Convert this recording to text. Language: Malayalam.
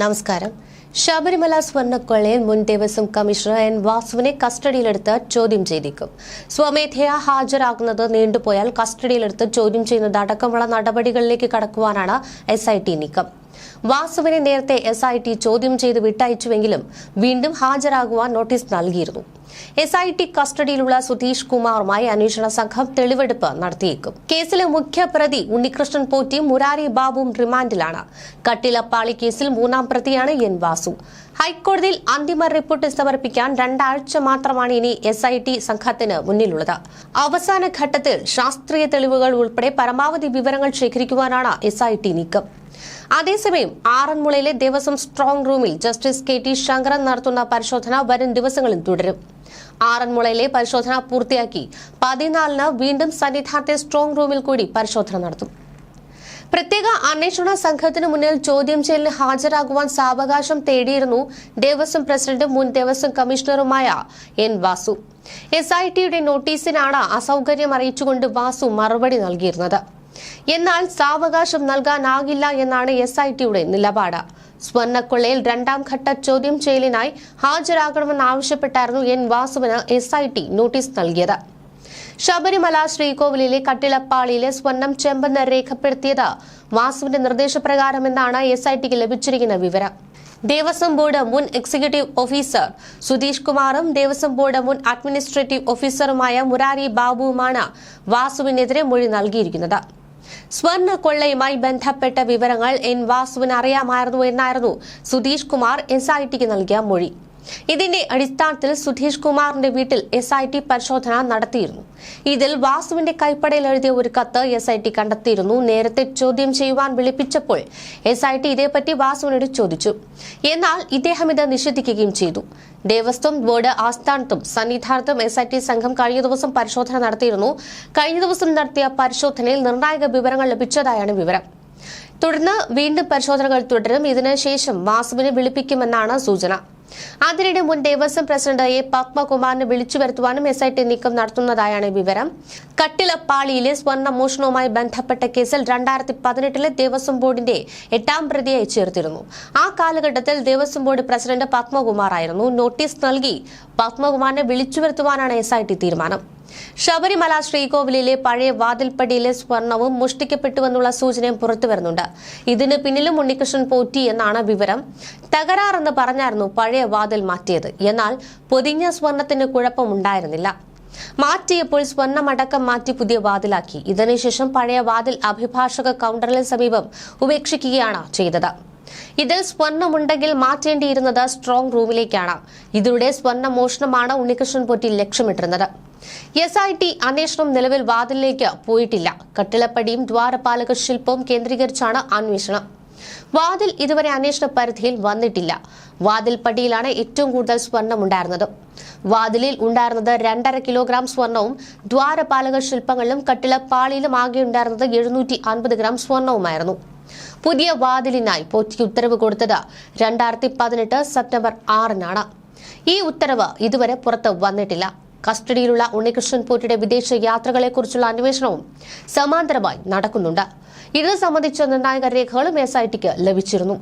നമസ്കാരം. ശബരിമല സ്വർണ്ണക്കൊള്ളയിൽ മുൻ ദേവസ്വം കമ്മീഷണർ എൻ വാസുവിനെ കസ്റ്റഡിയിലെടുത്ത് ചോദ്യം ചെയ്തേക്കും. സ്വമേധയാ ഹാജരാകുന്നത് നീണ്ടുപോയാൽ കസ്റ്റഡിയിലെടുത്ത് ചോദ്യം ചെയ്യുന്നത് അടക്കമുള്ള നടപടികളിലേക്ക് കടക്കുവാനാണ് SIT നീക്കം. വാസുവിനെ നേരത്തെ SIT ചോദ്യം ചെയ്ത് വിട്ടയച്ചുവെങ്കിലും വീണ്ടും ഹാജരാകുവാൻ നോട്ടീസ് നൽകിയിരുന്നു. SIT കസ്റ്റഡിയിലുള്ള സുധീഷ് കുമാറുമായി അന്വേഷണ സംഘം തെളിവെടുപ്പ് നടത്തിയേക്കും. കേസിലെ മുഖ്യപ്രതി ഉണ്ണികൃഷ്ണൻ പോറ്റിയും മുരാരി ബാബുവും റിമാൻഡിലാണ്. കട്ടിലപ്പാളി കേസിൽ മൂന്നാം പ്രതിയാണ് എൻ വാസു. ഹൈക്കോടതിയിൽ അന്തിമ റിപ്പോർട്ട് സമർപ്പിക്കാൻ 2 ആഴ്ച മാത്രമാണ് ഇനി SIT സംഘത്തിന് മുന്നിലുള്ളത്. അവസാന ഘട്ടത്തിൽ ശാസ്ത്രീയ തെളിവുകൾ ഉൾപ്പെടെ പരമാവധി വിവരങ്ങൾ ശേഖരിക്കുവാനാണ് SIT നീക്കം. അതേസമയം ആറന്മുളയിലെ ദേവസ്വം സ്ട്രോങ് റൂമിൽ ജസ്റ്റിസ് KT ശങ്കരൻ നടത്തുന്ന പരിശോധന വരും ദിവസങ്ങളിൽ തുടരും. ആറന്മുളയിലെ പരിശോധന പൂർത്തിയാക്കി 14-ന് വീണ്ടും സന്നിധാനത്തെ സ്ട്രോങ് റൂമിൽ കൂടി പരിശോധന നടത്തും. പ്രത്യേക അന്വേഷണ സംഘത്തിനു മുന്നിൽ ചോദ്യം ചെയ്യലിന് ഹാജരാകുവാൻ സാവകാശം തേടിയിരുന്നു ദേവസ്വം പ്രസിഡന്റും മുൻ ദേവസ്വം കമ്മീഷണറുമായ എൻ വാസു. SITയുടെ നോട്ടീസിനാണ് അസൌകര്യം അറിയിച്ചുകൊണ്ട് വാസു മറുപടി നൽകിയിരുന്നത്. എന്നാൽ സാവകാശം നൽകാനാകില്ല എന്നാണ് SITയുടെ നിലപാട്. സ്വർണ്ണക്കൊള്ളയിൽ 2ാം ഘട്ട ചോദ്യം ചെയ്യലിനായി ഹാജരാകണമെന്നാവശ്യപ്പെട്ടായിരുന്നു എൻ വാസുവിന് SIT നോട്ടീസ് നൽകിയത്. ശബരിമല ശ്രീകോവിലിലെ കട്ടിലപ്പാളിയിലെ സ്വർണം ചെമ്പെന്ന് രേഖപ്പെടുത്തിയത് വാസുവിന്റെ നിർദ്ദേശപ്രകാരമെന്നാണ് SITക്ക് ലഭിച്ചിരിക്കുന്ന വിവരം. ദേവസ്വം ബോർഡ് മുൻ എക്സിക്യൂട്ടീവ് ഓഫീസർ സുധീഷ് കുമാറും ദേവസ്വം ബോർഡ് മുൻ അഡ്മിനിസ്ട്രേറ്റീവ് ഓഫീസറുമായ മുരാരി ബാബുവുമാണ് വാസുവിനെതിരെ മൊഴി നൽകിയിരിക്കുന്നത്. സ്വർണ്ണക്കൊള്ളയുമായി ബന്ധപ്പെട്ട വിവരങ്ങൾ എൻ വാസുവിന് അറിയാമായിരുന്നു എന്നായിരുന്നു സുധീഷ് കുമാർ SITക്ക് നൽകിയ മൊഴി. ഇതിന്റെ അടിസ്ഥാനത്തിൽ സുധീഷ് കുമാറിന്റെ വീട്ടിൽ SIT പരിശോധന നടത്തിയിരുന്നു. ഇതിൽ വാസുവിന്റെ കൈപ്പടയിൽ എഴുതിയ ഒരു കത്ത് SIT കണ്ടെത്തിയിരുന്നു. നേരത്തെ ചോദ്യം ചെയ്യുവാൻ വിളിപ്പിച്ചപ്പോൾ SIT ഇതേപ്പറ്റി വാസുവിനോട് ചോദിച്ചു. എന്നാൽ ഇദ്ദേഹം ഇത് നിഷേധിക്കുകയും ചെയ്തു. ദേവസ്വം ബോർഡ് ആസ്ഥാനത്തും സന്നിധാനത്തും SIT സംഘം കഴിഞ്ഞ ദിവസം പരിശോധന നടത്തിയിരുന്നു. കഴിഞ്ഞ ദിവസം നടത്തിയ പരിശോധനയിൽ നിർണായക വിവരങ്ങൾ ലഭിച്ചതായാണ് വിവരം. തുടർന്ന് വീണ്ടും പരിശോധനകൾ തുടരും. ഇതിനുശേഷം വാസുവിനെ വിളിപ്പിക്കുമെന്നാണ് സൂചന. അതിനിടെ മുൻ ദേവസ്വം പ്രസിഡന്റ് A. പത്മകുമാറിനെ വിളിച്ചു വരുത്തുവാനും SIT നീക്കം നടത്തുന്നതായാണ് വിവരം. കട്ടിലപ്പാളിയിലെ സ്വർണ്ണ മോഷണവുമായി ബന്ധപ്പെട്ട കേസിൽ 2018-ലെ ദേവസ്വം ബോർഡിന്റെ 8ാം പ്രതിയായി ചേർത്തിരുന്നു. ആ കാലഘട്ടത്തിൽ ദേവസ്വം ബോർഡ് പ്രസിഡന്റ് പത്മകുമാർ ആയിരുന്നു. നോട്ടീസ് നൽകി പത്മകുമാറിനെ വിളിച്ചു വരുത്തുവാനാണ് SIT തീരുമാനം. ശബരിമല ശ്രീകോവിലിലെ പഴയ വാതിൽപ്പടിയിലെ സ്വർണവും മോഷ്ടിക്കപ്പെട്ടുവെന്നുള്ള സൂചനയും പുറത്തുവരുന്നുണ്ട്. ഇതിന് പിന്നിലും ഉണ്ണികൃഷ്ണൻ പോറ്റി എന്നാണ് വിവരം. തകരാറെന്ന് പറഞ്ഞായിരുന്നു പഴയ വാതിൽ മാറ്റിയത്. എന്നാൽ പൊതിഞ്ഞ സ്വർണത്തിന് കുഴപ്പമുണ്ടായിരുന്നില്ല. മാറ്റിയപ്പോൾ സ്വർണ്ണമടക്കം മാറ്റി പുതിയ വാതിലാക്കി. ഇതിനുശേഷം പഴയ വാതിൽ അഭിഭാഷക കൗണ്ടറിന് സമീപം ഉപേക്ഷിക്കുകയാണ് ചെയ്തത്. ഇതിൽ സ്വർണ്ണമുണ്ടെങ്കിൽ മാറ്റേണ്ടിയിരുന്നത് സ്ട്രോങ് റൂമിലേക്കാണ്. ഇതിലൂടെ സ്വർണ്ണ മോഷണമാണ് ഉണ്ണികൃഷ്ണൻ പോറ്റി ലക്ഷ്യമിട്ടിരുന്നത്. SIT അന്വേഷണം നിലവിൽ വാതിലിലേക്ക് പോയിട്ടില്ല. കട്ടിലപ്പടിയും ദ്വാരപാലക ശില്പവും കേന്ദ്രീകരിച്ചാണ് അന്വേഷണം. വാതിൽ ഇതുവരെ അന്വേഷണ പരിധിയിൽ വന്നിട്ടില്ല. വാതിൽപ്പടിയിലാണ് ഏറ്റവും കൂടുതൽ സ്വർണം ഉണ്ടായിരുന്നത്. വാതിലിൽ ഉണ്ടായിരുന്നത് 2.5 കിലോഗ്രാം സ്വർണവും ദ്വാരപാലക ശില്പങ്ങളിലും കട്ടിലപ്പാളിയിലും ആകെ ഉണ്ടായിരുന്നത് 750 ഗ്രാം സ്വർണവുമായിരുന്നു. പുതിയ വാതിലിനായി പോറ്റി ഉത്തരവ് കൊടുത്തത് 2018 സെപ്റ്റംബർ 6-നാണ്. ഈ ഉത്തരവ് ഇതുവരെ പുറത്ത് വന്നിട്ടില്ല. കസ്റ്റഡിയിലുള്ള ഉണ്ണികൃഷ്ണൻ പോറ്റിയുടെ വിദേശ യാത്രകളെക്കുറിച്ചുള്ള അന്വേഷണവും സമാന്തരമായി നടക്കുന്നുണ്ട്. ഇത് സംബന്ധിച്ച നിർണായക രേഖകളും SITക്ക് ലഭിച്ചിരുന്നു.